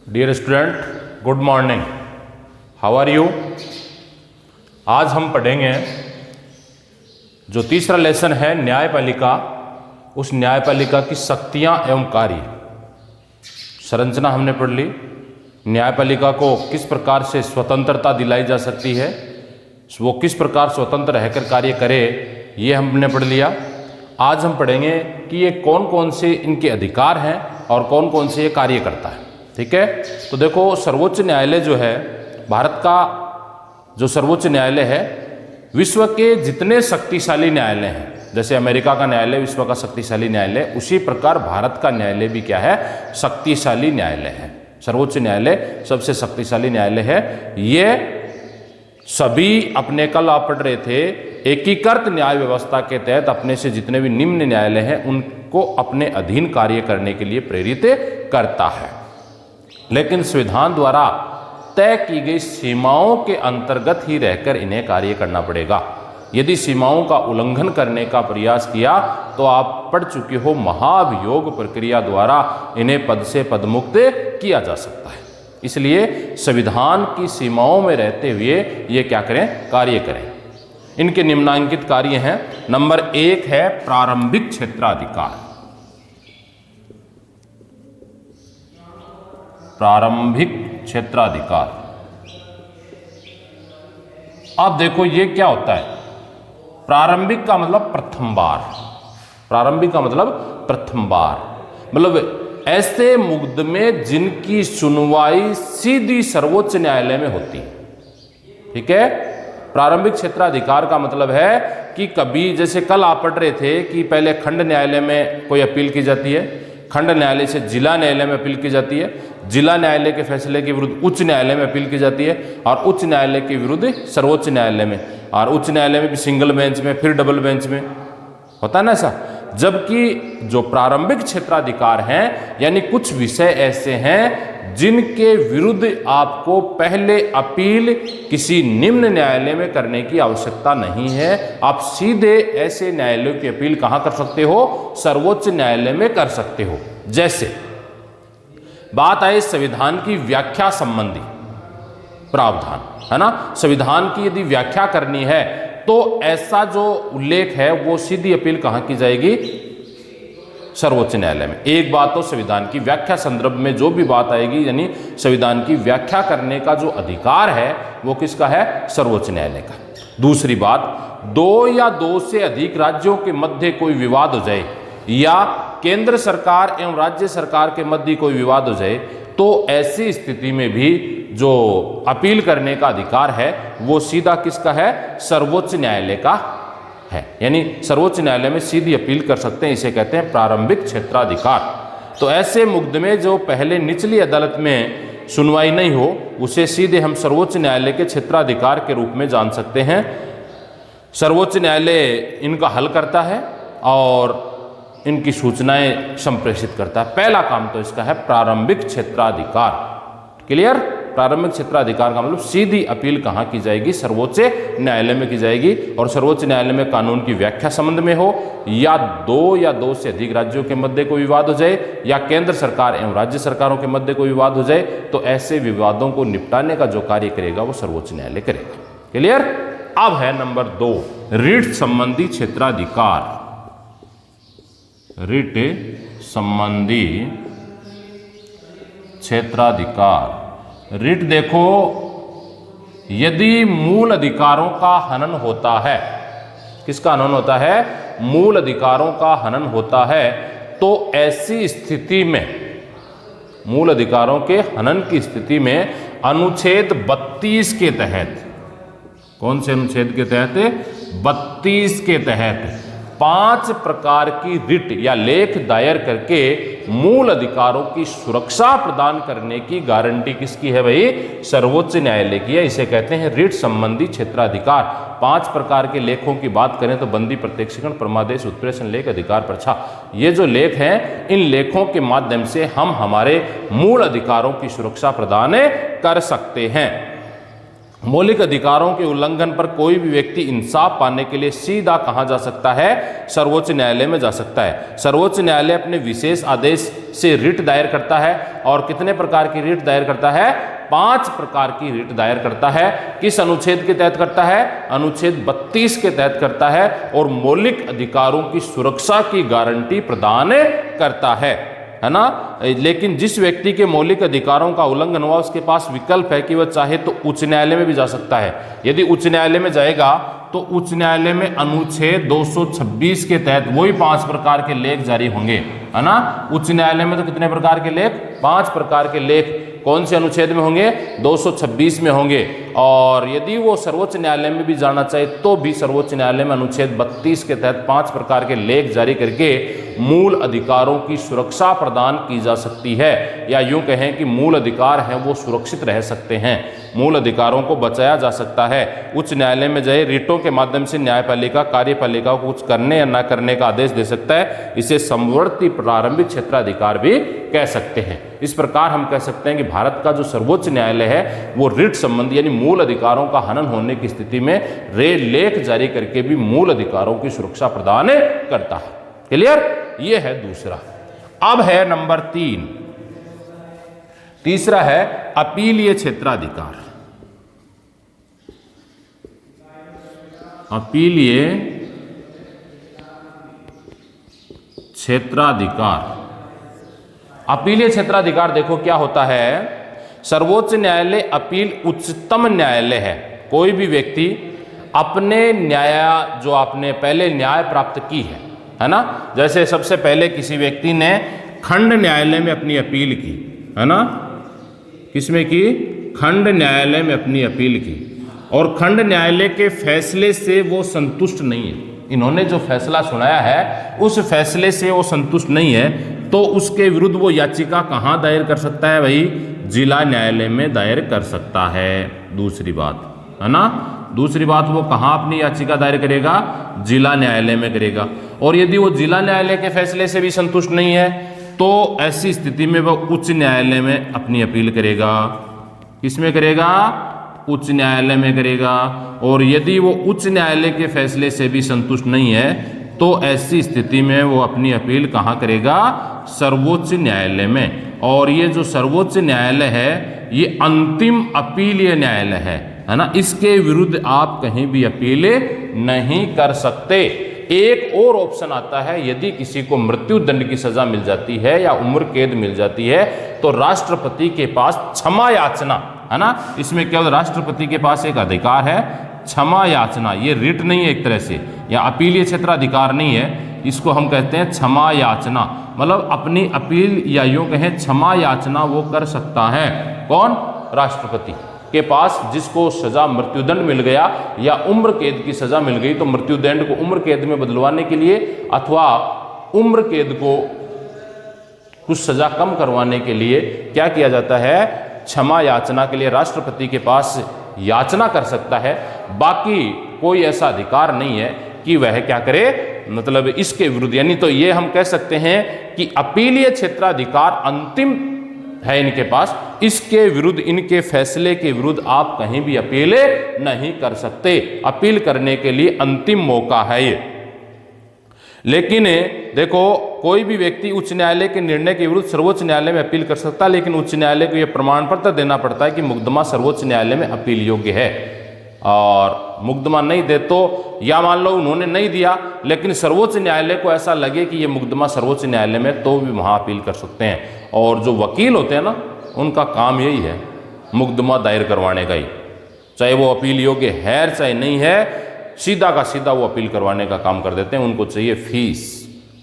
Dear student, good morning. How are you? आज हम पढ़ेंगे जो तीसरा लेसन है न्यायपालिका, उस न्यायपालिका की शक्तियां एवं कार्य। संरचना हमने पढ़ ली, न्यायपालिका को किस प्रकार से स्वतंत्रता दिलाई जा सकती है, वो किस प्रकार स्वतंत्र रहकर कार्य करे, ये हमने पढ़ लिया। आज हम पढ़ेंगे कि ये कौन कौन से इनके अधिकार हैं और कौन कौन से ये कार्य करता है। ठीक है, तो देखो सर्वोच्च न्यायालय जो है, भारत का जो सर्वोच्च न्यायालय है, विश्व के जितने शक्तिशाली न्यायालय हैं, जैसे अमेरिका का न्यायालय विश्व का शक्तिशाली न्यायालय, उसी प्रकार भारत का न्यायालय भी क्या है, शक्तिशाली न्यायालय है। सर्वोच्च न्यायालय सबसे शक्तिशाली न्यायालय है। ये सभी अपने कल आप पढ़ रहे थे, एकीकृत न्याय व्यवस्था के तहत अपने से जितने भी निम्न न्यायालय हैं उनको अपने अधीन कार्य करने के लिए प्रेरित करता है, लेकिन संविधान द्वारा तय की गई सीमाओं के अंतर्गत ही रहकर इन्हें कार्य करना पड़ेगा। यदि सीमाओं का उल्लंघन करने का प्रयास किया तो आप पढ़ चुके हो, महाभियोग प्रक्रिया द्वारा इन्हें पद से पदमुक्त किया जा सकता है। इसलिए संविधान की सीमाओं में रहते हुए ये क्या करें, कार्य करें। इनके निम्नांकित कार्य हैं। नंबर 1 है प्रारंभिक क्षेत्राधिकार। प्रारंभिक क्षेत्राधिकार। अब देखो ये क्या होता है। प्रारंभिक का मतलब प्रथम बार, प्रारंभिक का मतलब प्रथम बार, मतलब ऐसे मुकदमे जिनकी सुनवाई सीधी सर्वोच्च न्यायालय में होती है। ठीक है, प्रारंभिक क्षेत्राधिकार का मतलब है कि कभी, जैसे कल आप पढ़ रहे थे कि पहले खंड न्यायालय में कोई अपील की जाती है, खंड न्यायालय से जिला न्यायालय में अपील की जाती है, जिला न्यायालय के फैसले के विरुद्ध उच्च न्यायालय में अपील की जाती है, और उच्च न्यायालय के विरुद्ध सर्वोच्च न्यायालय में, और उच्च न्यायालय में भी सिंगल बेंच में, फिर डबल बेंच में होता है ना ऐसा। जबकि जो प्रारंभिक क्षेत्राधिकार हैं, यानी कुछ विषय ऐसे हैं जिनके विरुद्ध आपको पहले अपील किसी निम्न न्यायालय में करने की आवश्यकता नहीं है। आप सीधे ऐसे न्यायालयों की अपील कहां कर सकते हो, सर्वोच्च न्यायालय में कर सकते हो। जैसे बात आए संविधान की व्याख्या संबंधी प्रावधान, है ना, संविधान की यदि व्याख्या करनी है तो ऐसा जो उल्लेख है वो सीधी अपील कहां की जाएगी, सर्वोच्च न्यायालय में। एक बात तो संविधान की व्याख्या संदर्भ में जो भी बात आएगी, यानी संविधान की व्याख्या करने का जो अधिकार है वो किसका है, सर्वोच्च न्यायालय का। दूसरी बात, 2 या 2 से अधिक राज्यों के मध्य कोई विवाद हो जाए, या केंद्र सरकार एवं राज्य सरकार के मध्य कोई विवाद हो जाए, तो ऐसी स्थिति में भी जो अपील करने का अधिकार है वो सीधा किसका है, सर्वोच्च न्यायालय का है। यानी सर्वोच्च न्यायालय में सीधी अपील कर सकते हैं, इसे कहते हैं प्रारंभिक क्षेत्राधिकार। तो ऐसे मुकदमे जो पहले निचली अदालत में सुनवाई नहीं हो, उसे सीधे हम सर्वोच्च न्यायालय के क्षेत्राधिकार के रूप में जान सकते हैं। सर्वोच्च न्यायालय इनका हल करता है और इनकी सूचनाएं संप्रेषित करता है। पहला काम तो इसका है प्रारंभिक क्षेत्राधिकार। क्लियर? प्रारंभिक क्षेत्राधिकार का मतलब सीधी अपील कहां की जाएगी, सर्वोच्च न्यायालय में की जाएगी, और सर्वोच्च न्यायालय में कानून की व्याख्या संबंध में हो, या 2 से अधिक राज्यों के मध्य कोई विवाद हो जाए, या केंद्र सरकार एवं राज्य सरकारों के मध्य कोई विवाद हो जाए, तो ऐसे विवादों को निपटाने का जो कार्य करेगा वो सर्वोच्च न्यायालय करेगा। क्लियर? अब है नंबर 2, रिट संबंधी क्षेत्राधिकार। रिट संबंधी क्षेत्राधिकार। रिट देखो, यदि मूल अधिकारों का हनन होता है, किसका हनन होता है, मूल अधिकारों का हनन होता है, तो ऐसी स्थिति में, मूल अधिकारों के हनन की स्थिति में अनुच्छेद 32 के तहत, कौन से अनुच्छेद के तहत, 32 के तहत 5 प्रकार की रिट या लेख दायर करके मूल अधिकारों की सुरक्षा प्रदान करने की गारंटी किसकी है भाई, सर्वोच्च न्यायालय की है। इसे कहते हैं रिट संबंधी क्षेत्राधिकार। 5 प्रकार के लेखों की बात करें तो बंदी, प्रत्यक्षीकरण, परमादेश, उत्प्रेषण लेख, अधिकार पर्चा, ये जो लेख हैं, इन लेखों के माध्यम से हम हमारे मूल अधिकारों की सुरक्षा प्रदान कर सकते हैं। मौलिक अधिकारों के उल्लंघन पर कोई भी व्यक्ति इंसाफ पाने के लिए सीधा कहां जा सकता है? सर्वोच्च न्यायालय में जा सकता है। सर्वोच्च न्यायालय अपने विशेष आदेश से रिट दायर करता है और कितने प्रकार की रिट दायर करता है? 5 प्रकार की रिट दायर करता है। किस अनुच्छेद के तहत करता है? अनुच्छेद 32 के तहत करता है और मौलिक अधिकारों की सुरक्षा की गारंटी प्रदान करता है ना। लेकिन जिस व्यक्ति के मौलिक अधिकारों का उल्लंघन हुआ उसके पास विकल्प है कि वह चाहे तो उच्च न्यायालय में भी जा सकता है। यदि उच्च न्यायालय में जाएगा तो उच्च न्यायालय में अनुच्छेद 226 के तहत वही 5 प्रकार के लेख जारी होंगे, है ना। उच्च न्यायालय में तो कितने प्रकार के लेख? 5 प्रकार के लेख कौन से अनुच्छेद में होंगे? 226 में होंगे। और यदि वो सर्वोच्च न्यायालय में भी जाना चाहे तो भी सर्वोच्च न्यायालय में अनुच्छेद 32 के तहत 5 प्रकार के लेख जारी करके मूल अधिकारों की सुरक्षा प्रदान की जा सकती है, या यूं कहें कि मूल अधिकार हैं वो सुरक्षित रह सकते हैं, मूल अधिकारों को बचाया जा सकता है। उच्च न्यायालय में जाए रिटों के माध्यम से न्यायपालिका कार्यपालिका को कुछ करने या न करने का आदेश दे सकता है। इसे समवर्ती प्रारंभिक क्षेत्राधिकार भी कह सकते हैं। इस प्रकार हम कह सकते हैं कि भारत का जो सर्वोच्च न्यायालय है वो रिट संबंधी यानी मूल अधिकारों का हनन होने की स्थिति में लेख जारी करके भी मूल अधिकारों की सुरक्षा प्रदान करता है। क्लियर? ये है दूसरा। अब है नंबर 3, तीसरा है अपीलीय क्षेत्राधिकार। अपीलीय क्षेत्राधिकार। अपीलीय क्षेत्राधिकार देखो क्या होता है। सर्वोच्च न्यायालय अपील उच्चतम न्यायालय है। कोई भी व्यक्ति अपने जो आपने पहले न्याय प्राप्त की है ना, जैसे सबसे पहले किसी व्यक्ति ने खंड न्यायालय में अपनी अपील की, है ना, किसमें की? खंड न्यायालय में अपनी अपील की, और खंड न्यायालय के फैसले से वो संतुष्ट नहीं है। इन्होंने जो फैसला सुनाया है उस फैसले से वो संतुष्ट नहीं है, तो उसके विरुद्ध वो याचिका कहाँ दायर कर सकता है? भाई जिला न्यायालय में दायर कर सकता है। दूसरी बात, है ना, दूसरी बात, वो कहाँ अपनी याचिका दायर करेगा? जिला न्यायालय में करेगा। और यदि वो जिला न्यायालय के फैसले से भी संतुष्ट नहीं है तो ऐसी स्थिति में वह उच्च न्यायालय में अपनी अपील करेगा। किसमें करेगा? उच्च न्यायालय में करेगा। और यदि वो उच्च न्यायालय के फैसले से भी संतुष्ट नहीं है तो ऐसी स्थिति में वो अपनी अपील कहाँ करेगा? सर्वोच्च न्यायालय में। और ये जो सर्वोच्च न्यायालय है ये अंतिम अपीलीय न्यायालय है ना, इसके विरुद्ध आप कहीं भी अपील नहीं कर सकते। एक और ऑप्शन आता है, यदि किसी को मृत्यु दंड की सजा मिल जाती है या उम्र कैद मिल जाती है तो राष्ट्रपति के पास क्षमा याचना, है ना, इसमें केवल राष्ट्रपति के पास एक अधिकार है, क्षमा याचना। ये रिट नहीं है एक तरह से, या अपीलीय क्षेत्राधिकार नहीं है, इसको हम कहते हैं क्षमा याचना। मतलब अपनी अपील या यूं कहें क्षमा याचना वो कर सकता है। कौन? राष्ट्रपति के पास, जिसको सजा मृत्युदंड मिल गया या उम्र कैद की सजा मिल गई, तो मृत्युदंड को उम्र कैद में बदलवाने के लिए अथवा उम्र कैद को कुछ सजा कम करवाने के लिए क्या किया जाता है? क्षमा याचना के लिए राष्ट्रपति के पास याचना कर सकता है। बाकी कोई ऐसा अधिकार नहीं है कि वह क्या करे, मतलब इसके विरुद्ध। यानी तो ये हम कह सकते हैं कि अपीलीय क्षेत्राधिकार अंतिम है इनके पास, इसके विरुद्ध, इनके फैसले के विरुद्ध आप कहीं भी अपील नहीं कर सकते। अपील करने के लिए अंतिम मौका है ये। लेकिन देखो, कोई भी व्यक्ति उच्च न्यायालय के निर्णय के विरुद्ध सर्वोच्च न्यायालय में अपील कर सकता है, लेकिन उच्च न्यायालय को यह प्रमाण पत्र देना पड़ता है कि मुकदमा सर्वोच्च न्यायालय में अपील योग्य है। और मुकदमा नहीं दे तो, या मान लो उन्होंने नहीं दिया लेकिन सर्वोच्च न्यायालय को ऐसा लगे कि यह मुकदमा सर्वोच्च न्यायालय में, तो भी वहां अपील कर सकते हैं। और जो वकील होते हैं ना, उनका काम यही है मुकदमा दायर करवाने का ही, चाहे वो अपील योग्य है चाहे नहीं है, सीधा का सीधा वो अपील करवाने का काम कर देते हैं। उनको चाहिए फीस।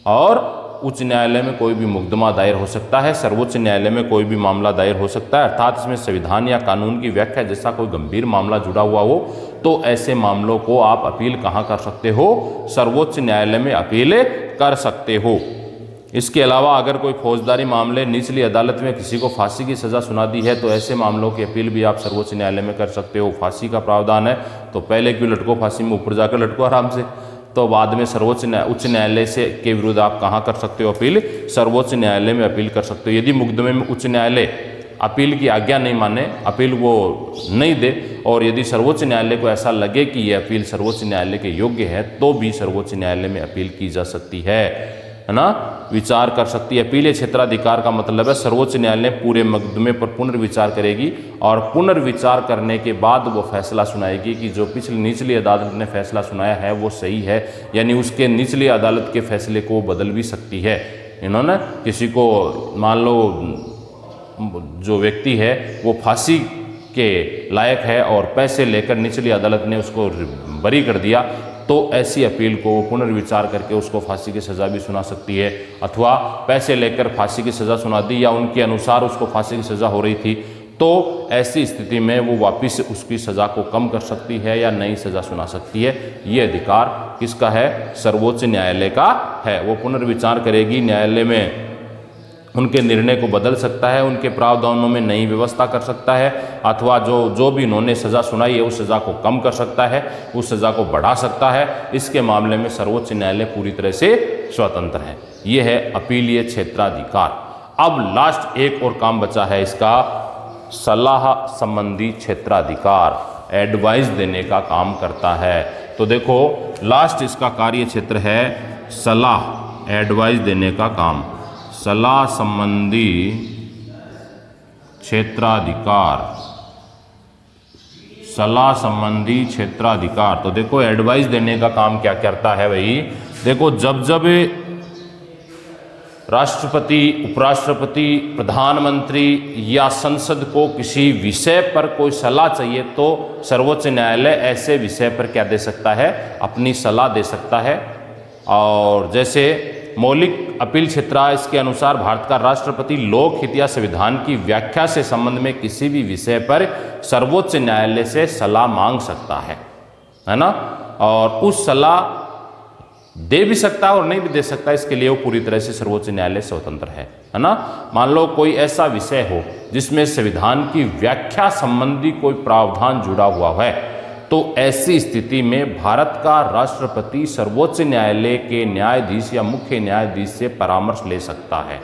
और उच्च न्यायालय में कोई भी मुकदमा दायर हो सकता है, सर्वोच्च न्यायालय में कोई भी मामला दायर हो सकता है, अर्थात इसमें संविधान या कानून की व्याख्या जैसा कोई गंभीर मामला जुड़ा हुआ हो तो ऐसे मामलों को आप अपील कहाँ कर सकते हो? सर्वोच्च न्यायालय में अपील कर सकते हो। इसके अलावा अगर कोई फौजदारी मामले निचली अदालत में किसी को फांसी की सज़ा सुना दी है तो ऐसे मामलों की अपील भी आप सर्वोच्च न्यायालय में कर सकते हो। फांसी का प्रावधान है तो पहले क्यों लटको फांसी में, ऊपर जाकर लटको आराम से, तो बाद में उच्च न्यायालय से के विरुद्ध आप कहाँ कर सकते हो अपील? सर्वोच्च न्यायालय में अपील कर सकते हो। यदि मुकदमे में उच्च न्यायालय अपील की आज्ञा नहीं माने, अपील वो नहीं दे, और यदि सर्वोच्च न्यायालय को ऐसा लगे कि ये अपील सर्वोच्च न्यायालय के योग्य है तो भी सर्वोच्च न्यायालय में अपील की जा सकती है ना, विचार कर सकती है। अपीलीय क्षेत्राधिकार का मतलब है सर्वोच्च न्यायालय पूरे मुकदमे पर पुनर्विचार करेगी और पुनर्विचार करने के बाद वो फैसला सुनाएगी कि जो निचली अदालत ने फैसला सुनाया है वो सही है, यानी उसके निचली अदालत के फैसले को बदल भी सकती है। इन्होंने किसी को, मान लो जो व्यक्ति है वो फांसी के लायक है और पैसे लेकर निचली अदालत ने उसको बरी कर दिया, तो ऐसी अपील को पुनर्विचार करके उसको फांसी की सज़ा भी सुना सकती है, अथवा पैसे लेकर फांसी की सज़ा सुना दी या उनके अनुसार उसको फांसी की सज़ा हो रही थी, तो ऐसी स्थिति में वो वापस उसकी सज़ा को कम कर सकती है या नई सज़ा सुना सकती है। ये अधिकार किसका है? सर्वोच्च न्यायालय का है। वो पुनर्विचार करेगी, न्यायालय में उनके निर्णय को बदल सकता है, उनके प्रावधानों में नई व्यवस्था कर सकता है, अथवा जो भी इन्होंने सज़ा सुनाई है उस सज़ा को कम कर सकता है, उस सज़ा को बढ़ा सकता है। इसके मामले में सर्वोच्च न्यायालय पूरी तरह से स्वतंत्र है। ये है अपीलीय क्षेत्राधिकार। अब लास्ट एक और काम बचा है इसका, सलाह संबंधी क्षेत्राधिकार, एडवाइस देने का काम करता है। तो देखो लास्ट इसका कार्य क्षेत्र है सलाह, एडवाइस देने का काम, सलाह संबंधी क्षेत्राधिकार, सलाह संबंधी क्षेत्राधिकार। तो देखो एडवाइस देने का काम क्या करता है भाई, देखो जब जब राष्ट्रपति, उपराष्ट्रपति, प्रधानमंत्री या संसद को किसी विषय पर कोई सलाह चाहिए तो सर्वोच्च न्यायालय ऐसे विषय पर क्या दे सकता है? अपनी सलाह दे सकता है। और जैसे मौलिक अपील क्षेत्र, इसके अनुसार भारत का राष्ट्रपति लोकहित या संविधान की व्याख्या से संबंध में किसी भी विषय पर सर्वोच्च न्यायालय से सलाह मांग सकता है ना, और उस सलाह दे भी सकता है और नहीं भी दे सकता, इसके लिए वो पूरी तरह से सर्वोच्च न्यायालय स्वतंत्र है ना। मान लो कोई ऐसा विषय हो जिसमें संविधान की व्याख्या संबंधी कोई प्रावधान जुड़ा हुआ है, तो ऐसी स्थिति में भारत का राष्ट्रपति सर्वोच्च न्यायालय के न्यायाधीश या मुख्य न्यायाधीश से परामर्श ले सकता है।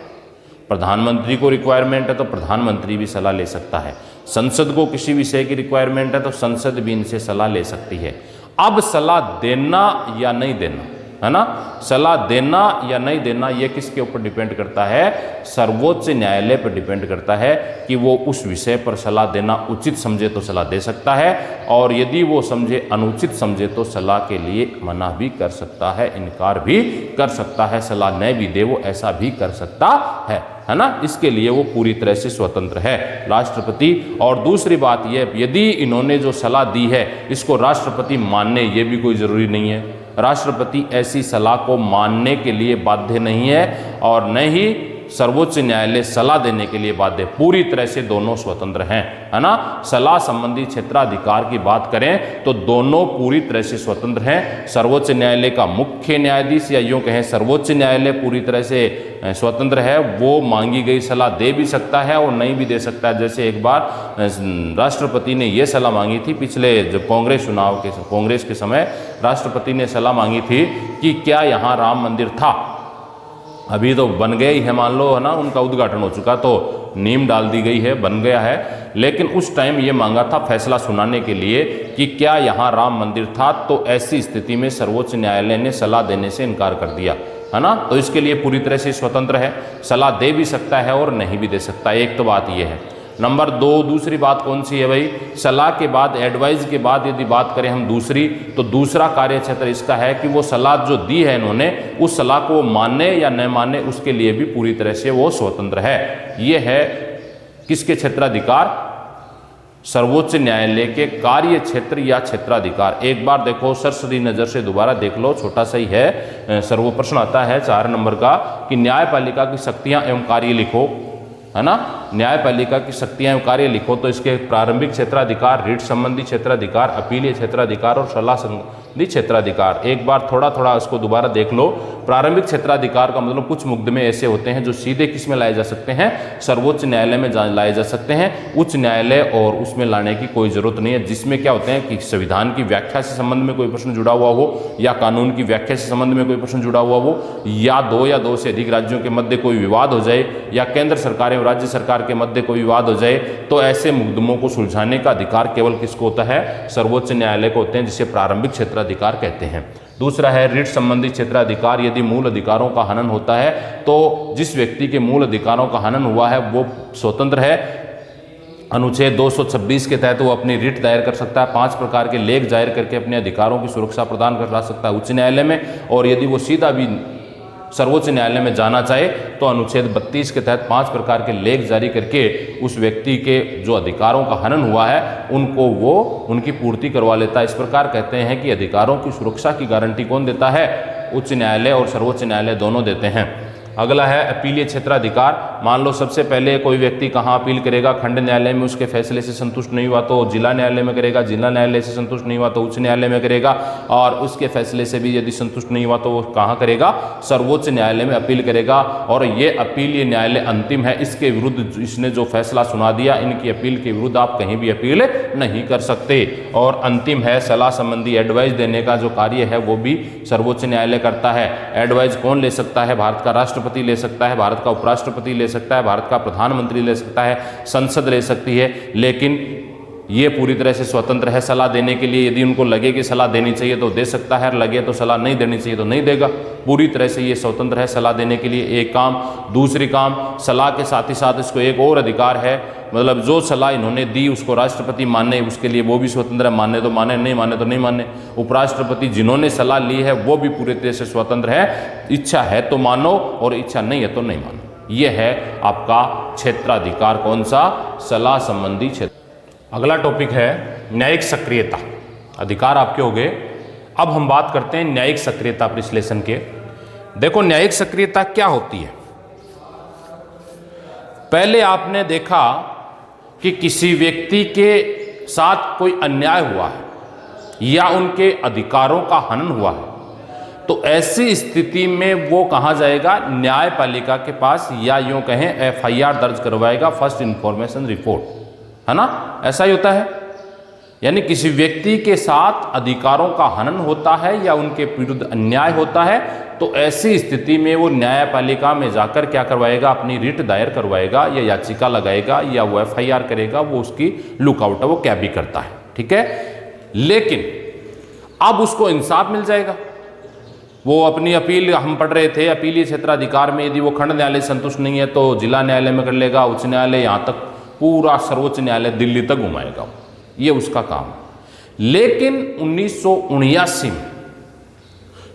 प्रधानमंत्री को रिक्वायरमेंट है तो प्रधानमंत्री भी सलाह ले सकता है, संसद को किसी विषय की रिक्वायरमेंट है तो संसद भी इनसे सलाह ले सकती है। अब सलाह देना या नहीं देना, है ना, सलाह देना या नहीं देना ये किसके ऊपर डिपेंड करता है? सर्वोच्च न्यायालय पर डिपेंड करता है कि वो उस विषय पर सलाह देना उचित समझे तो सलाह दे सकता है, और यदि वो समझे अनुचित समझे तो सलाह के लिए मना भी कर सकता है, इनकार भी कर सकता है, सलाह नहीं भी दे वो ऐसा भी कर सकता है ना। इसके लिए वो पूरी तरह से स्वतंत्र है राष्ट्रपति। और दूसरी बात ये, यदि इन्होंने जो सलाह दी है इसको राष्ट्रपति मानने, ये भी कोई ज़रूरी नहीं है। राष्ट्रपति ऐसी सलाह को मानने के लिए बाध्य नहीं है और न ही सर्वोच्च न्यायालय सलाह देने के लिए बाध्य, पूरी तरह से दोनों स्वतंत्र हैं, है ना। सलाह संबंधी क्षेत्राधिकार की बात करें तो दोनों पूरी तरह से स्वतंत्र हैं। सर्वोच्च न्यायालय का मुख्य न्यायाधीश या यूँ कहें सर्वोच्च न्यायालय पूरी तरह से स्वतंत्र है, वो मांगी गई सलाह दे भी सकता है और नहीं भी दे सकता है। जैसे एक बार राष्ट्रपति ने ये सलाह मांगी थी, पिछले जब कांग्रेस के समय राष्ट्रपति ने सलाह मांगी थी कि क्या यहाँ राम मंदिर था, अभी तो बन गया ही है, मान लो, है ना, उनका उद्घाटन हो चुका तो नींव डाल दी गई है, बन गया है, लेकिन उस टाइम ये मांगा था फैसला सुनाने के लिए कि क्या यहाँ राम मंदिर था, तो ऐसी स्थिति में सर्वोच्च न्यायालय ने सलाह देने से इनकार कर दिया, है ना। तो इसके लिए पूरी तरह से स्वतंत्र है, सलाह दे भी सकता है और नहीं भी दे सकता। एक तो बात ये है। नंबर 2, दूसरी बात कौन सी है भाई? सलाह के बाद, एडवाइस के बाद यदि बात करें हम दूसरी, तो दूसरा कार्य क्षेत्र इसका है कि वो सलाह जो दी है इन्होंने, उस सलाह को माने या न माने उसके लिए भी पूरी तरह से वो स्वतंत्र है। ये है किसके क्षेत्राधिकार? सर्वोच्च न्यायालय के कार्य क्षेत्र या क्षेत्राधिकार। एक बार देखो सरसरी नज़र से दोबारा देख लो, छोटा सा ही है, सर्व प्रश्न आता है 4 नंबर का कि न्यायपालिका की शक्तियाँ एवं कार्य लिखो, है ना। न्यायपालिका की शक्तियां एवं कार्य लिखो तो इसके प्रारंभिक क्षेत्राधिकार, रीट संबंधी क्षेत्राधिकार, अपीलीय क्षेत्राधिकार और सलाह संबंधी क्षेत्राधिकार। एक बार थोड़ा थोड़ा इसको दोबारा देख लो। प्रारंभिक क्षेत्राधिकार का मतलब कुछ मुकदमे ऐसे होते हैं जो सीधे किस में लाए जा सकते हैं? सर्वोच्च न्यायालय में लाए जा सकते हैं। उच्च न्यायालय और उसमें लाने की कोई जरूरत नहीं है, जिसमें क्या होते हैं कि संविधान की व्याख्या से संबंध में कोई प्रश्न जुड़ा हुआ हो, या कानून की व्याख्या से संबंध में कोई प्रश्न जुड़ा हुआ हो, या 2 से अधिक राज्यों के मध्य कोई विवाद हो जाए, या केंद्र सरकार एवं राज्य सरकार प्रकार के मध्य कोई विवाद हो जाए तो ऐसे मुकदमों को सुलझाने का अधिकार केवल किसको होता है? सर्वोच्च न्यायालय को होते हैं, जिसे प्रारंभिक क्षेत्राधिकार कहते हैं। दूसरा है रिट संबंधी क्षेत्राधिकार। यदि मूल अधिकारों का हनन होता है तो जिस व्यक्ति के मूल अधिकारों का हनन हुआ है वो स्वतंत्र है। अनुच्छेद 226 के तहत वो अपनी रिट दायर कर सकता है, 5 प्रकार के लेख जाहिर करके अपने अधिकारों की सुरक्षा प्रदान करा सकता है उच्च न्यायालय में। और यदि वो सीधा भी सर्वोच्च न्यायालय में जाना चाहे तो अनुच्छेद 32 के तहत 5 प्रकार के लेख जारी करके उस व्यक्ति के जो अधिकारों का हनन हुआ है उनको वो उनकी पूर्ति करवा लेता है। इस प्रकार कहते हैं कि अधिकारों की सुरक्षा की गारंटी कौन देता है? उच्च न्यायालय और सर्वोच्च न्यायालय दोनों देते हैं। अगला है अपीलीय क्षेत्राधिकार। मान लो सबसे पहले कोई व्यक्ति कहाँ अपील करेगा? खंड न्यायालय में उसके फैसले से संतुष्ट नहीं हुआ तो जिला न्यायालय में करेगा, जिला न्यायालय से संतुष्ट नहीं हुआ तो उच्च न्यायालय में करेगा, और उसके फैसले से भी यदि संतुष्ट नहीं हुआ तो वो कहाँ करेगा? सर्वोच्च न्यायालय में अपील करेगा। और ये अपीलीय न्यायालय अंतिम है, इसके विरुद्ध इसने जो फैसला सुना दिया, इनकी अपील के विरुद्ध आप कहीं भी अपील नहीं कर सकते। और अंतिम है सलाह संबंधी एडवाइस देने का जो कार्य है वो भी सर्वोच्च न्यायालय करता है। एडवाइस कौन ले सकता है? भारत का राष्ट्रपति ले सकता है, भारत का उपराष्ट्रपति ले सकता है, भारत का प्रधानमंत्री ले सकता है, संसद ले सकती है, लेकिन ये पूरी तरह से स्वतंत्र है सलाह देने के लिए। यदि उनको लगे कि सलाह देनी चाहिए तो दे सकता है, लगे तो सलाह नहीं देनी चाहिए तो नहीं देगा। पूरी तरह से ये स्वतंत्र है सलाह देने के लिए। एक काम। दूसरी काम, सलाह के साथ ही साथ इसको एक और अधिकार है, मतलब जो सलाह इन्होंने दी उसको राष्ट्रपति माने, उसके लिए वो भी स्वतंत्र है, माने तो माने, नहीं माने तो नहीं माने। उपराष्ट्रपति जिन्होंने सलाह ली है वो भी पूरी तरह से स्वतंत्र है, इच्छा है तो मानो और इच्छा नहीं है तो नहीं मानो। ये है आपका क्षेत्राधिकार। कौन सा? सलाह संबंधी क्षेत्र। अगला टॉपिक है न्यायिक सक्रियता। अधिकार आपके हो गए। अब हम बात करते हैं न्यायिक सक्रियता विश्लेषण के। देखो न्यायिक सक्रियता क्या होती है। पहले आपने देखा कि किसी व्यक्ति के साथ कोई अन्याय हुआ है या उनके अधिकारों का हनन हुआ है, तो ऐसी स्थिति में वो कहाँ जाएगा? न्यायपालिका के पास, या यूं कहें FIR दर्ज करवाएगा, फर्स्ट इंफॉर्मेशन रिपोर्ट, है ना? ऐसा ही होता है। यानी किसी व्यक्ति के साथ अधिकारों का हनन होता है या उनके विरुद्ध अन्याय होता है तो ऐसी स्थिति में वो न्यायपालिका में जाकर क्या करवाएगा? अपनी रिट दायर करवाएगा या याचिका लगाएगा या वो FIR करेगा, वो उसकी लुकआउट है, वो क्या भी करता है, ठीक है। लेकिन अब उसको इंसाफ मिल जाएगा। वो अपनी अपील, हम पढ़ रहे थे अपीलीय क्षेत्राधिकार में, यदि वो खंड न्यायालय संतुष्ट नहीं है तो जिला न्यायालय में कर लेगा, उच्च न्यायालय, यहाँ तक पूरा सर्वोच्च न्यायालय दिल्ली तक घुमाएगा, ये उसका काम। लेकिन 1979 में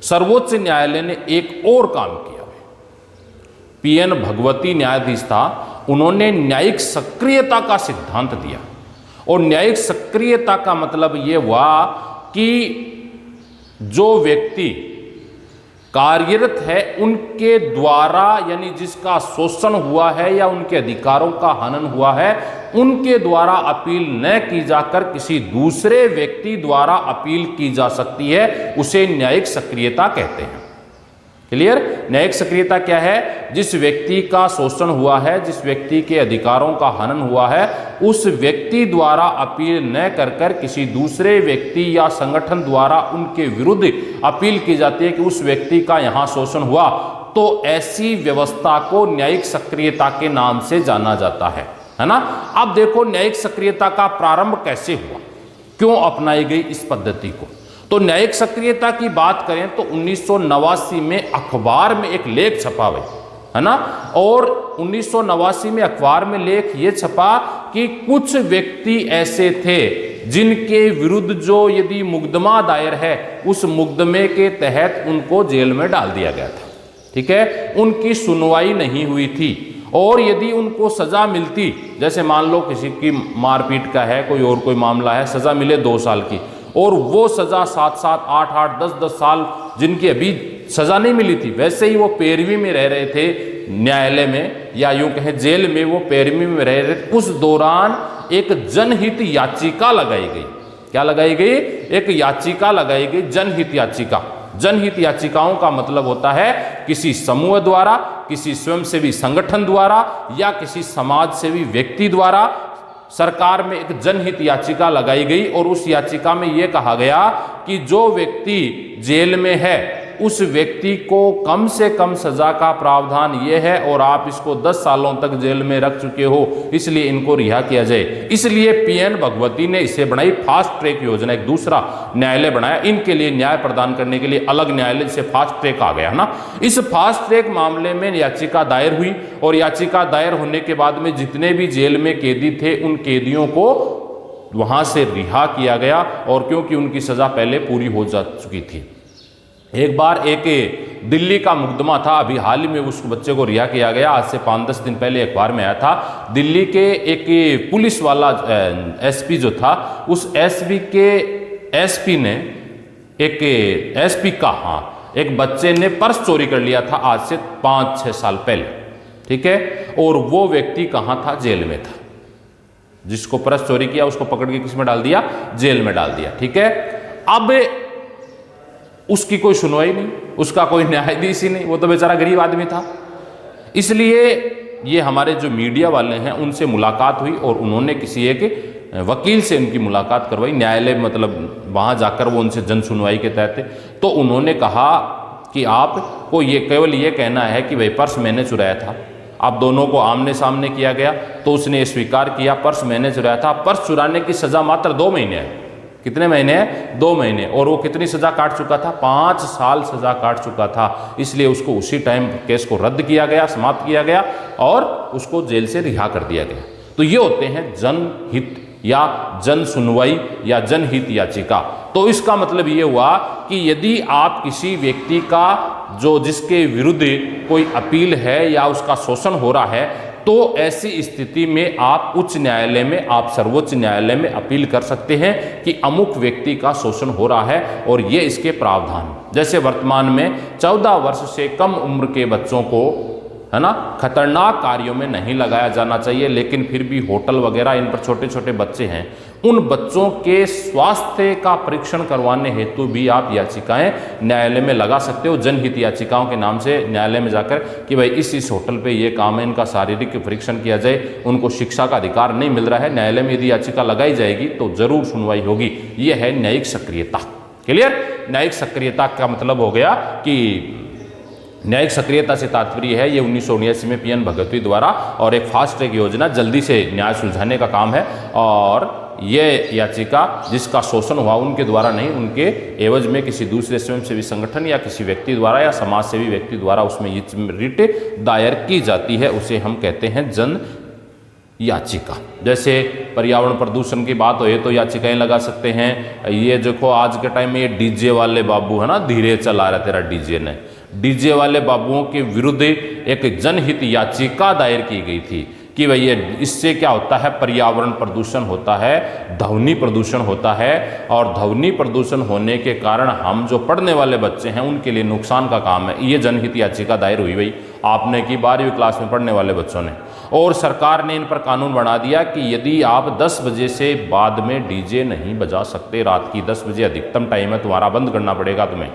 सर्वोच्च न्यायालय ने एक और काम किया। PN भगवती न्यायाधीश था, उन्होंने न्यायिक सक्रियता का सिद्धांत दिया। और न्यायिक सक्रियता का मतलब ये हुआ कि जो व्यक्ति कार्यरत है उनके द्वारा, यानी जिसका शोषण हुआ है या उनके अधिकारों का हनन हुआ है, उनके द्वारा अपील न की जाकर किसी दूसरे व्यक्ति द्वारा अपील की जा सकती है, उसे न्यायिक सक्रियता कहते हैं। क्लियर? न्यायिक सक्रियता क्या है? जिस व्यक्ति का शोषण हुआ है, जिस व्यक्ति के अधिकारों का हनन हुआ है, उस व्यक्ति द्वारा अपील न कर किसी दूसरे व्यक्ति या संगठन द्वारा उनके विरुद्ध अपील की जाती है कि उस व्यक्ति का यहां शोषण हुआ, तो ऐसी व्यवस्था को न्यायिक सक्रियता के नाम से जाना जाता है ना। अब देखो न्यायिक सक्रियता का प्रारंभ कैसे हुआ, क्यों अपनाई गई इस पद्धति को। तो न्यायिक सक्रियता की बात करें तो 1989 में अखबार में एक लेख छपा हुआ है ना, और 1989 में अखबार में लेख ये छपा कि कुछ व्यक्ति ऐसे थे जिनके विरुद्ध जो यदि मुकदमा दायर है, उस मुकदमे के तहत उनको जेल में डाल दिया गया था, ठीक है। उनकी सुनवाई नहीं हुई थी, और यदि उनको सजा मिलती, जैसे मान लो किसी की मारपीट का है, कोई और कोई मामला है, सजा मिले 2 साल की, और वो सजा 7-7, 8-8, 10-10 साल जिनकी अभी सजा नहीं मिली थी, वैसे ही वो पैरवी में रह रहे थे न्यायालय में, या यूं कहें जेल में वो पैरवी में रह रहे थे, उस दौरान एक जनहित याचिका लगाई गई। क्या लगाई गई? एक याचिका लगाई गई, जनहित याचिका। जनहित याचिकाओं का मतलब होता है किसी समूह द्वारा, किसी स्वयंसेवी संगठन द्वारा या किसी समाज सेवी व्यक्ति द्वारा सरकार में एक जनहित याचिका लगाई गई, और उस याचिका में यह कहा गया कि जो व्यक्ति जेल में है उस व्यक्ति को कम से कम सजा का प्रावधान ये है और आप इसको 10 सालों तक जेल में रख चुके हो, इसलिए इनको रिहा किया जाए। इसलिए पीएन भगवती ने इसे बनाई फास्ट ट्रैक योजना, एक दूसरा न्यायालय बनाया इनके लिए न्याय प्रदान करने के लिए, अलग न्यायालय से फास्ट ट्रैक आ गया ना। इस फास्ट ट्रैक मामले में याचिका दायर हुई और याचिका दायर होने के बाद में जितने भी जेल में कैदी थे उन कैदियों को वहां से रिहा किया गया, और क्योंकि उनकी सजा पहले पूरी हो जा चुकी थी। एक बार एक दिल्ली का मुकदमा था, अभी हाल ही में उस बच्चे को रिहा किया गया, आज से 5-10 दिन पहले अखबार में आया था। दिल्ली के एक पुलिस वाला एसपी जो था, उस एसपी ने एक बच्चे ने पर्स चोरी कर लिया था आज से 5-6 साल पहले, ठीक है। और वो व्यक्ति कहाँ था? जेल में था। जिसको पर्स चोरी किया उसको पकड़ के किस में डाल दिया? जेल में डाल दिया, ठीक है। अब उसकी कोई सुनवाई नहीं, उसका कोई न्यायाधीश ही नहीं, वो तो बेचारा गरीब आदमी था। इसलिए ये हमारे जो मीडिया वाले हैं उनसे मुलाकात हुई और उन्होंने किसी एक वकील से उनकी मुलाकात करवाई, न्यायालय मतलब वहाँ जाकर वो उनसे जन सुनवाई के तहत। तो उन्होंने कहा कि आपको ये केवल ये कहना है कि भाई पर्स मैंने चुराया था। आप दोनों को आमने सामने किया गया तो उसने स्वीकार किया पर्स मैंने चुराया था। पर्स चुराने की सज़ा मात्र 2 महीने है। कितने महीने हैं? 2 महीने। और वो कितनी सज़ा काट चुका था? 5 साल सज़ा काट चुका था। इसलिए उसको उसी टाइम केस को रद्द किया गया, समाप्त किया गया और उसको जेल से रिहा कर दिया गया। तो ये होते हैं जनहित या जन सुनवाई या जनहित याचिका। तो इसका मतलब ये हुआ कि यदि आप किसी व्यक्ति का जिसके विरुद्ध कोई अपील है या उसका शोषण हो रहा है, तो ऐसी स्थिति में आप उच्च न्यायालय में, आप सर्वोच्च न्यायालय में अपील कर सकते हैं कि अमुक व्यक्ति का शोषण हो रहा है और ये इसके प्रावधान। जैसे वर्तमान में 14 वर्ष से कम उम्र के बच्चों को, है ना, खतरनाक कार्यों में नहीं लगाया जाना चाहिए, लेकिन फिर भी होटल वगैरह इन पर छोटे छोटे बच्चे हैं, उन बच्चों के स्वास्थ्य का परीक्षण करवाने हेतु भी आप याचिकाएं न्यायालय में लगा सकते हो, जनहित याचिकाओं के नाम से न्यायालय में जाकर कि भाई इस होटल पे ये काम है, इनका शारीरिक परीक्षण किया जाए, उनको शिक्षा का अधिकार नहीं मिल रहा है। न्यायालय में यदि याचिका लगाई जाएगी तो जरूर सुनवाई होगी। ये है न्यायिक सक्रियता। क्लियर? न्यायिक सक्रियता का मतलब हो गया कि न्यायिक सक्रियता से तात्पर्य है ये 1979 में पीएन भगवती द्वारा और एक फास्ट ट्रैक योजना जल्दी से न्याय सुलझाने का काम है। और ये याचिका जिसका शोषण हुआ उनके द्वारा नहीं, उनके एवज में किसी दूसरे स्वयंसेवी संगठन या किसी व्यक्ति द्वारा या समाज सेवी व्यक्ति द्वारा उसमें रिट दायर की जाती है, उसे हम कहते हैं जन याचिका। जैसे पर्यावरण प्रदूषण की बात हो तो याचिकाएं लगा सकते हैं। ये देखो आज के टाइम में ये डीजे वाले बाबू है ना, धीरे चला रहा तेरा डीजे ने, डीजे वाले बाबुओं के विरुद्ध एक जनहित याचिका दायर की गई थी कि भैया इससे क्या होता है? पर्यावरण प्रदूषण होता है, ध्वनि प्रदूषण होता है, और ध्वनि प्रदूषण होने के कारण हम जो पढ़ने वाले बच्चे हैं उनके लिए नुकसान का काम है। ये जनहित याचिका दायर हुई भाई आपने की 12वीं क्लास में पढ़ने वाले बच्चों ने, और सरकार ने इन पर कानून बना दिया कि यदि आप 10 बजे से बाद में डीजे नहीं बजा सकते, रात की 10 बजे अधिकतम टाइम है तुम्हारा, बंद करना पड़ेगा तुम्हें,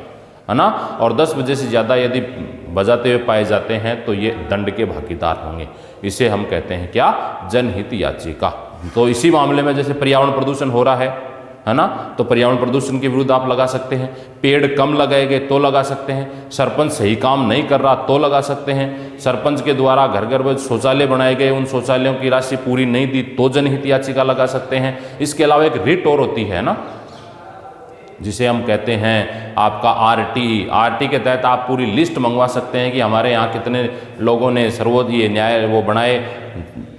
है ना, और 10 बजे से ज़्यादा यदि बजाते हुए पाए जाते हैं तो ये दंड के भागीदार होंगे। इसे हम कहते हैं क्या? जनहित याचिका। तो इसी मामले में जैसे पर्यावरण प्रदूषण हो रहा है ना, तो पर्यावरण प्रदूषण के विरुद्ध आप लगा सकते हैं। पेड़ कम लगाए गए तो लगा सकते हैं। सरपंच सही काम नहीं कर रहा तो लगा सकते हैं। सरपंच के द्वारा घर घर में शौचालय बनाए गए, उन शौचालयों की राशि पूरी नहीं दी तो जनहित याचिका लगा सकते हैं। इसके अलावा एक रिट और होती है ना, जिसे हम कहते हैं आपका आरटी के तहत आप पूरी लिस्ट मंगवा सकते हैं कि हमारे यहाँ कितने लोगों ने सर्वोच्च ये न्याय वो बनाए,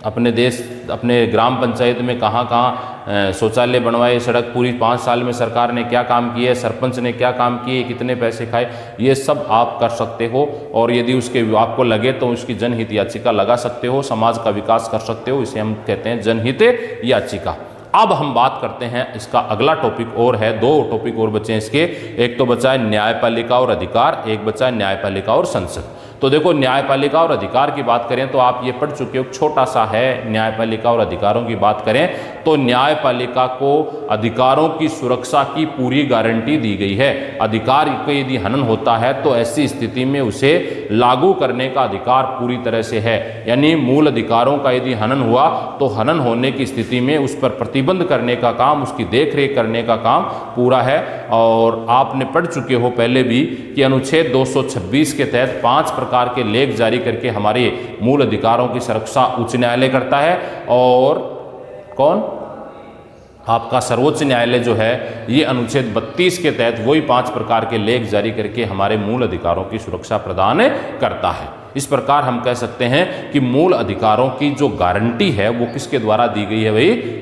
अपने देश अपने ग्राम पंचायत में कहाँ कहाँ शौचालय बनवाए, सड़क पूरी 5 साल में सरकार ने क्या काम किए, सरपंच ने क्या काम किए, कितने पैसे खाए, ये सब आप कर सकते हो। और यदि उसके आपको लगे तो उसकी जनहित याचिका लगा सकते हो, समाज का विकास कर सकते हो। इसे हम कहते हैं जनहित याचिका। अब हम बात करते हैं इसका अगला टॉपिक और है, 2 टॉपिक और बचे हैं इसके। एक तो बचा है न्यायपालिका और अधिकार, एक बचा है न्यायपालिका और संसद। तो देखो न्यायपालिका और अधिकार की बात करें तो आप ये पढ़ चुके हो, छोटा सा है। न्यायपालिका और अधिकारों की बात करें तो न्यायपालिका को अधिकारों की सुरक्षा की पूरी गारंटी दी गई है। अधिकार को यदि हनन होता है तो ऐसी स्थिति में उसे लागू करने का अधिकार पूरी तरह से है। यानी मूल अधिकारों का यदि हनन हुआ तो हनन होने की स्थिति में उस पर प्रतिबंध करने का काम, उसकी देखरेख करने का काम पूरा है। और आपने पढ़ चुके हो पहले भी कि अनुच्छेद 226 के तहत 5 प्रकार के लेख जारी करके हमारे मूल अधिकारों की सुरक्षा उच्च न्यायालय करता है। और कौन? आपका सर्वोच्च न्यायालय जो है ये अनुच्छेद 32 के तहत वही 5 प्रकार के लेख जारी करके हमारे मूल अधिकारों की सुरक्षा प्रदान करता है। इस प्रकार हम कह सकते हैं कि मूल अधिकारों की जो गारंटी है वो किसके द्वारा दी गई है भाई?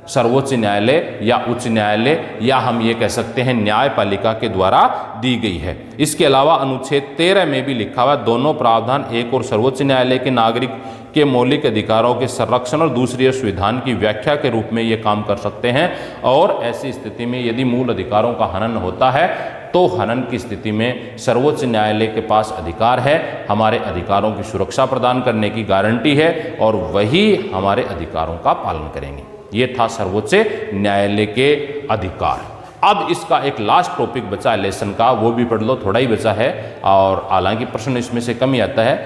सर्वोच्च न्यायालय या उच्च न्यायालय या हम ये कह सकते हैं न्यायपालिका के द्वारा दी गई है। इसके अलावा अनुच्छेद 13 में भी लिखा हुआ दोनों प्रावधान एक और सर्वोच्च न्यायालय के नागरिक के मौलिक अधिकारों के संरक्षण और दूसरी संविधान की व्याख्या के रूप में ये काम कर सकते हैं। और ऐसी स्थिति में यदि मूल अधिकारों का हनन होता है तो हनन की स्थिति में सर्वोच्च न्यायालय के पास अधिकार है, हमारे अधिकारों की सुरक्षा प्रदान करने की गारंटी है और वही हमारे अधिकारों का पालन करेंगे। ये था सर्वोच्च न्यायालय के अधिकार। अब इसका एक लास्ट टॉपिक बचा है लेसन का, वो भी पढ़ लो, थोड़ा ही बचा है और हालांकि प्रश्न इसमें से कम ही आता है।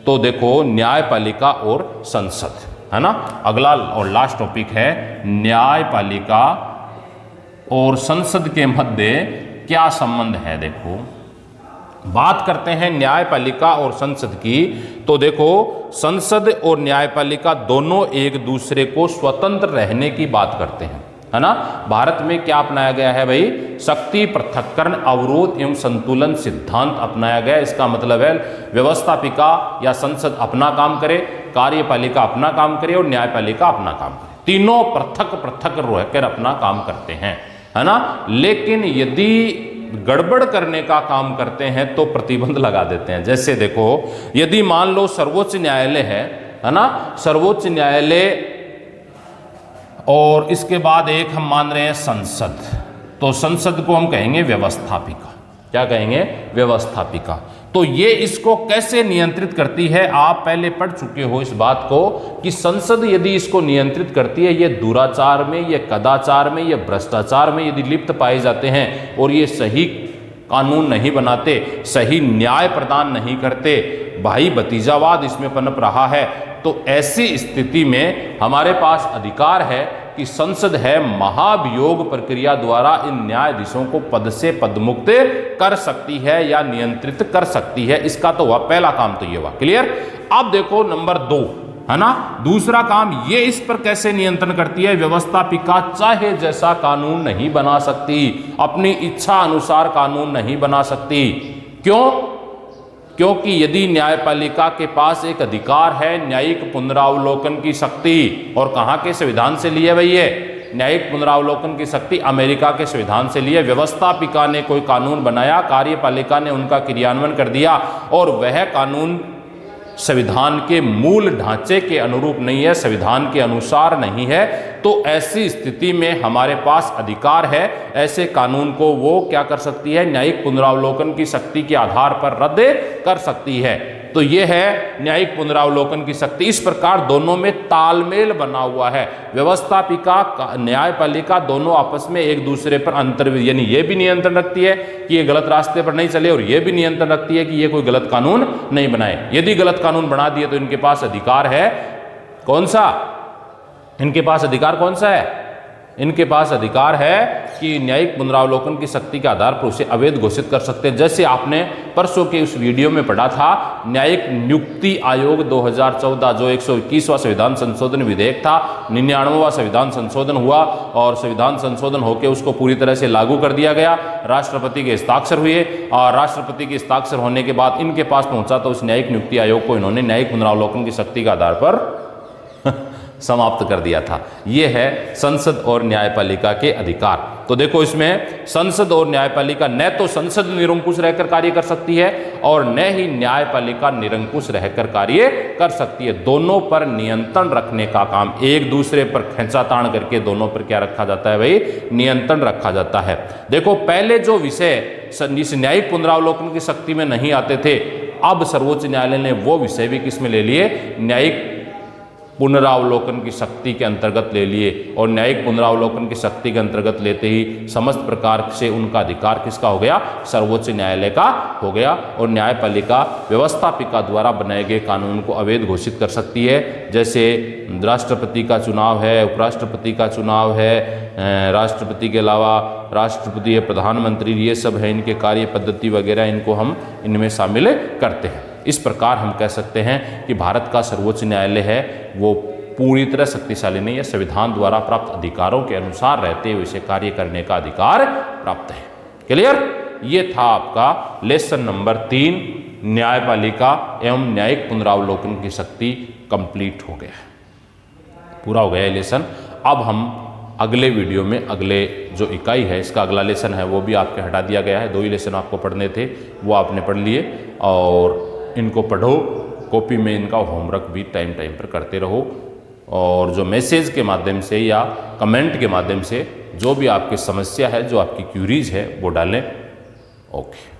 तो देखो न्यायपालिका और संसद, है ना, अगला और लास्ट टॉपिक है न्यायपालिका और संसद के मध्य क्या संबंध है। देखो बात करते हैं न्यायपालिका और संसद की, तो देखो संसद और न्यायपालिका दोनों एक दूसरे को स्वतंत्र रहने की बात करते हैं, है ना। भारत में क्या अपनाया गया है भाई? शक्ति पृथक्करण अवरोध एवं संतुलन सिद्धांत अपनाया गया। इसका मतलब है व्यवस्थापिका या संसद अपना काम करे, कार्यपालिका अपना काम करे और न्यायपालिका अपना काम करे। तीनों पृथक पृथक रहकर अपना काम करते हैं, है ना। लेकिन यदि गड़बड़ करने का काम करते हैं तो प्रतिबंध लगा देते हैं। जैसे देखो यदि मान लो सर्वोच्च न्यायालय है ना, सर्वोच्च न्यायालय और इसके बाद एक हम मान रहे हैं संसद, तो संसद को हम कहेंगे व्यवस्थापिका। क्या कहेंगे? व्यवस्थापिका। तो ये इसको कैसे नियंत्रित करती है? आप पहले पढ़ चुके हो इस बात को कि संसद यदि इसको नियंत्रित करती है, ये दुराचार में, ये कदाचार में, ये भ्रष्टाचार में यदि लिप्त पाए जाते हैं और ये सही कानून नहीं बनाते, सही न्याय प्रदान नहीं करते, भाई भतीजावाद इसमें पनप रहा है, तो ऐसी स्थिति में हमारे पास अधिकार है कि संसद है महाभियोग प्रक्रिया द्वारा इन न्यायाधीशों को पद से पदमुक्त कर सकती है या नियंत्रित कर सकती है। इसका तो हुआ पहला काम, तो ये हुआ क्लियर। अब देखो नंबर 2, है ना, दूसरा काम ये इस पर कैसे नियंत्रण करती है? व्यवस्थापिका चाहे जैसा कानून नहीं बना सकती, अपनी इच्छा अनुसार कानून नहीं बना सकती। क्यों? क्योंकि यदि न्यायपालिका के पास एक अधिकार है न्यायिक पुनरावलोकन की शक्ति, और कहाँ के संविधान से लिए भाई? ये न्यायिक पुनरावलोकन की शक्ति अमेरिका के संविधान से लिए। व्यवस्थापिका ने कोई कानून बनाया, कार्यपालिका ने उनका क्रियान्वयन कर दिया और वह कानून संविधान के मूल ढांचे के अनुरूप नहीं है, संविधान के अनुसार नहीं है, तो ऐसी स्थिति में हमारे पास अधिकार है ऐसे कानून को वो क्या कर सकती है? न्यायिक पुनरावलोकन की शक्ति के आधार पर रद्द कर सकती है। तो ये है न्यायिक पुनरावलोकन की शक्ति। इस प्रकार दोनों में तालमेल बना हुआ है। व्यवस्थापिका, न्यायपालिका दोनों आपस में एक दूसरे पर अंतर, यानी ये भी नियंत्रण रखती है कि ये गलत रास्ते पर नहीं चले और ये भी नियंत्रण रखती है कि ये कोई गलत कानून नहीं बनाए। यदि गलत कानून बना दिए तो इनके पास अधिकार है कौन सा? इनके पास अधिकार कौन सा है? इनके पास अधिकार है कि न्यायिक पुनरावलोकन की शक्ति के आधार पर उसे अवैध घोषित कर सकते हैं। जैसे आपने परसों के उस वीडियो में पढ़ा था, न्यायिक नियुक्ति आयोग 2014 जो 121वां संविधान संशोधन विधेयक था, 99वां संविधान संशोधन हुआ और संविधान संशोधन होकर उसको पूरी तरह से लागू कर दिया गया। राष्ट्रपति के हस्ताक्षर हुए और राष्ट्रपति के हस्ताक्षर होने के बाद इनके पास पहुंचा तो उस न्यायिक नियुक्ति आयोग को इन्होंने न्यायिक पुनरावलोकन की शक्ति के आधार पर समाप्त कर दिया था। यह है संसद और न्यायपालिका के अधिकार। तो देखो इसमें संसद और न्यायपालिका, न तो संसद निरंकुश रहकर कार्य कर सकती है और न ही न्यायपालिका निरंकुश रहकर कार्य कर सकती है। दोनों पर नियंत्रण रखने का काम, एक दूसरे पर खींचातान करके दोनों पर क्या रखा जाता है भाई? नियंत्रण रखा जाता है। देखो पहले जो विषय न्यायिक पुनरावलोकन की शक्ति में नहीं आते थे अब सर्वोच्च न्यायालय ने वो विषय भी किसमें ले लिए, न्यायिक पुनरावलोकन की शक्ति के अंतर्गत ले लिए, और न्यायिक पुनरावलोकन की शक्ति के अंतर्गत लेते ही समस्त प्रकार से उनका अधिकार किसका हो गया, सर्वोच्च न्यायालय का हो गया। और न्यायपालिका व्यवस्थापिका द्वारा बनाए गए कानून को अवैध घोषित कर सकती है, जैसे राष्ट्रपति का चुनाव है, उपराष्ट्रपति का चुनाव है, राष्ट्रपति के अलावा राष्ट्रपति या प्रधानमंत्री, ये सब है, इनके कार्य पद्धति वगैरह इनको हम इनमें शामिल करते हैं। इस प्रकार हम कह सकते हैं कि भारत का सर्वोच्च न्यायालय है वो पूरी तरह शक्तिशाली नहीं है, संविधान द्वारा प्राप्त अधिकारों के अनुसार रहते हुए इसे कार्य करने का अधिकार प्राप्त है। क्लियर? ये था आपका लेसन नंबर 3, न्यायपालिका एवं न्यायिक पुनरावलोकन की शक्ति कंप्लीट हो गया, पूरा हो गया ये लेसन। अब हम अगले वीडियो में अगले जो इकाई है इसका अगला लेसन है वो भी आपके हटा दिया गया है। 2 ही लेसन आपको पढ़ने थे, वो आपने पढ़ लिए, और इनको पढ़ो, कॉपी में इनका होमवर्क भी टाइम टाइम पर करते रहो, और जो मैसेज के माध्यम से या कमेंट के माध्यम से जो भी आपकी समस्या है, जो आपकी क्यूरीज है वो डालें। ओके।